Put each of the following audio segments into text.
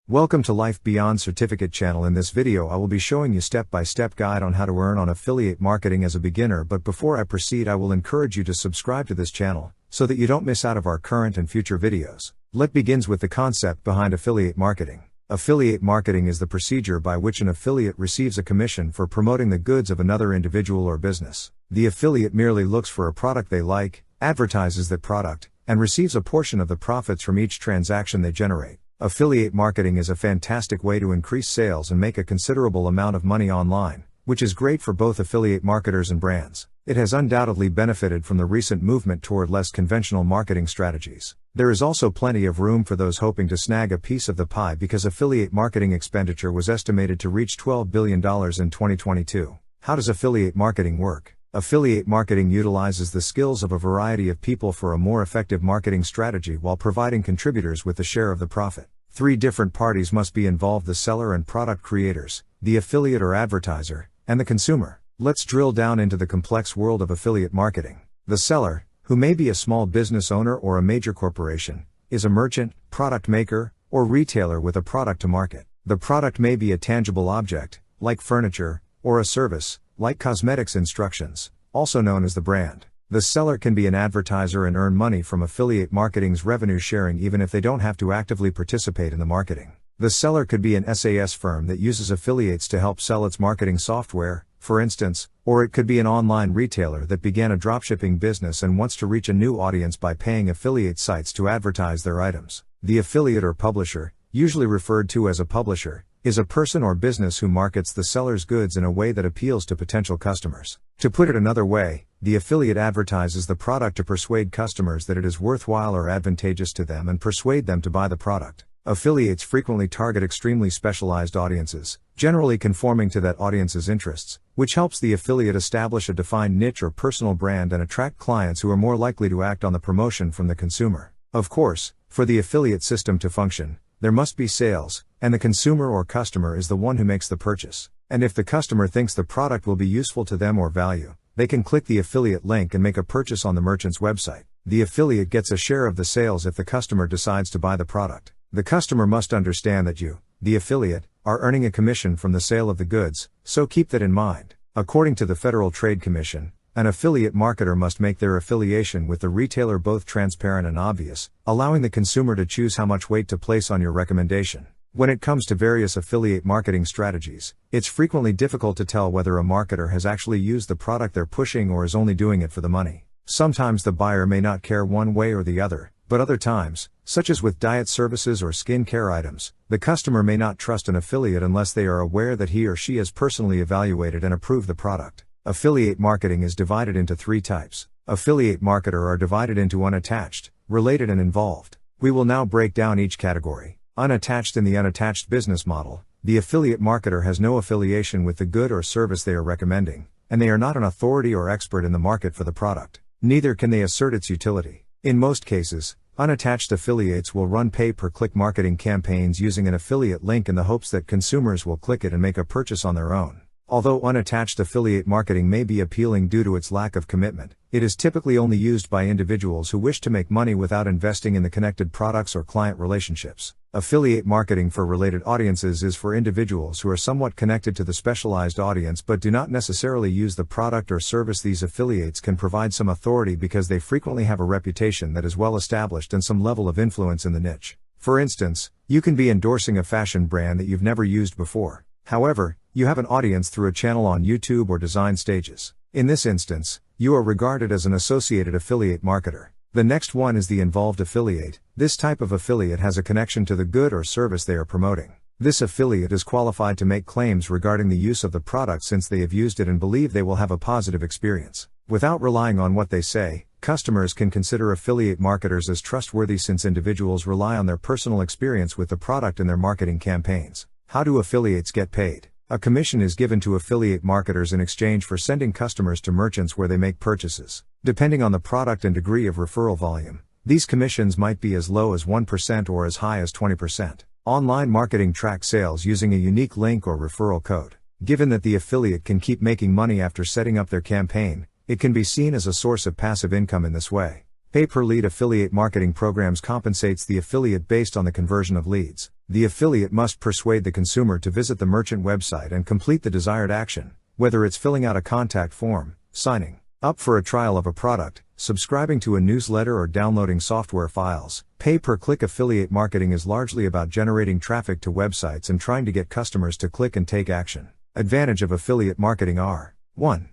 Welcome to Life Beyond Certificate channel. In this video I will be showing you step-by-step guide on how to earn on affiliate marketing as a beginner, but before I proceed I will encourage you to subscribe to this channel, so that you don't miss out of our current and future videos. Let's begin with the concept behind affiliate marketing. Affiliate marketing is the procedure by which an affiliate receives a commission for promoting the goods of another individual or business. The affiliate merely looks for a product they like, advertises that product, and receives a portion of the profits from each transaction they generate. Affiliate marketing is a fantastic way to increase sales and make a considerable amount of money online, which is great for both affiliate marketers and brands. It has undoubtedly benefited from the recent movement toward less conventional marketing strategies. There is also plenty of room for those hoping to snag a piece of the pie because affiliate marketing expenditure was estimated to reach $12 billion in 2022. How does affiliate marketing work? Affiliate marketing utilizes the skills of a variety of people for a more effective marketing strategy while providing contributors with a share of the profit. 3 different parties must be involved: the seller and product creators, the affiliate or advertiser, and the consumer. Let's drill down into the complex world of affiliate marketing. The seller, who may be a small business owner or a major corporation, is a merchant, product maker, or retailer with a product to market. The product may be a tangible object, like furniture, or a service, like cosmetics instructions, also known as the brand. The seller can be an advertiser and earn money from affiliate marketing's revenue sharing even if they don't have to actively participate in the marketing. The seller could be an SaaS firm that uses affiliates to help sell its marketing software, for instance, or it could be an online retailer that began a dropshipping business and wants to reach a new audience by paying affiliate sites to advertise their items. The affiliate or publisher, usually referred to as a publisher, is a person or business who markets the seller's goods in a way that appeals to potential customers. To put it another way, the affiliate advertises the product to persuade customers that it is worthwhile or advantageous to them and persuade them to buy the product. Affiliates frequently target extremely specialized audiences, generally conforming to that audience's interests, which helps the affiliate establish a defined niche or personal brand and attract clients who are more likely to act on the promotion from the consumer. Of course, for the affiliate system to function, there must be sales, and the consumer or customer is the one who makes the purchase. And if the customer thinks the product will be useful to them or value, they can click the affiliate link and make a purchase on the merchant's website. The affiliate gets a share of the sales if the customer decides to buy the product. The customer must understand that you, the affiliate, are earning a commission from the sale of the goods, so keep that in mind. According to the Federal Trade Commission, an affiliate marketer must make their affiliation with the retailer both transparent and obvious, allowing the consumer to choose how much weight to place on your recommendation. When it comes to various affiliate marketing strategies, it's frequently difficult to tell whether a marketer has actually used the product they're pushing or is only doing it for the money. Sometimes the buyer may not care one way or the other, but other times, such as with diet services or skin care items, the customer may not trust an affiliate unless they are aware that he or she has personally evaluated and approved the product. Affiliate marketing is divided into 3 types. Affiliate marketer are divided into unattached, related and involved. We will now break down each category. Unattached. In the unattached business model, the affiliate marketer has no affiliation with the good or service they are recommending, and they are not an authority or expert in the market for the product. Neither can they assert its utility. In most cases, unattached affiliates will run pay-per-click marketing campaigns using an affiliate link in the hopes that consumers will click it and make a purchase on their own. Although unattached affiliate marketing may be appealing due to its lack of commitment, it is typically only used by individuals who wish to make money without investing in the connected products or client relationships. Affiliate marketing for related audiences is for individuals who are somewhat connected to the specialized audience but do not necessarily use the product or service. These affiliates can provide some authority because they frequently have a reputation that is well established and some level of influence in the niche. For instance, you can be endorsing a fashion brand that you've never used before. However, you have an audience through a channel on YouTube or design stages. In this instance, you are regarded as an associated affiliate marketer. The next one is the involved affiliate. This type of affiliate has a connection to the good or service they are promoting. This affiliate is qualified to make claims regarding the use of the product since they have used it and believe they will have a positive experience. Without relying on what they say, customers can consider affiliate marketers as trustworthy since individuals rely on their personal experience with the product in their marketing campaigns. How do affiliates get paid? A commission is given to affiliate marketers in exchange for sending customers to merchants where they make purchases. Depending on the product and degree of referral volume, these commissions might be as low as 1% or as high as 20%. Online marketing tracks sales using a unique link or referral code. Given that the affiliate can keep making money after setting up their campaign, it can be seen as a source of passive income in this way. Pay-per-lead affiliate marketing programs compensates the affiliate based on the conversion of leads. The affiliate must persuade the consumer to visit the merchant website and complete the desired action, whether it's filling out a contact form, signing up for a trial of a product, subscribing to a newsletter, or downloading software files. Pay-per-click affiliate marketing is largely about generating traffic to websites and trying to get customers to click and take action. Advantage of affiliate marketing are: 1.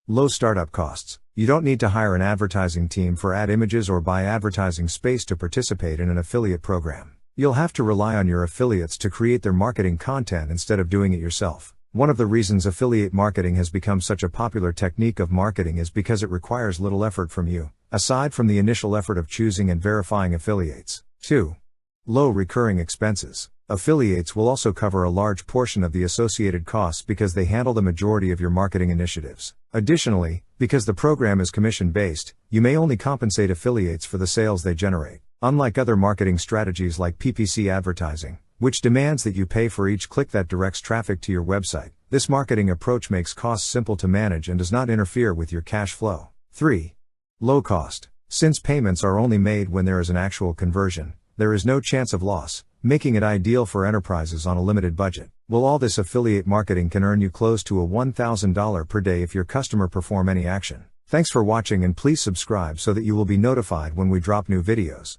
Low startup costs. You don't need to hire an advertising team for ad images or buy advertising space to participate in an affiliate program. You'll have to rely on your affiliates to create their marketing content instead of doing it yourself. One of the reasons affiliate marketing has become such a popular technique of marketing is because it requires little effort from you, aside from the initial effort of choosing and verifying affiliates. 2. Low recurring expenses. Affiliates will also cover a large portion of the associated costs because they handle the majority of your marketing initiatives. Additionally, because the program is commission-based, you may only compensate affiliates for the sales they generate. Unlike other marketing strategies like PPC advertising, which demands that you pay for each click that directs traffic to your website, this marketing approach makes costs simple to manage and does not interfere with your cash flow. 3. Low cost. Since payments are only made when there is an actual conversion, there is no chance of loss, making it ideal for enterprises on a limited budget. Well, all this affiliate marketing can earn you close to a $1,000 per day if your customer perform any action. Thanks for watching, and please subscribe so that you will be notified when we drop new videos.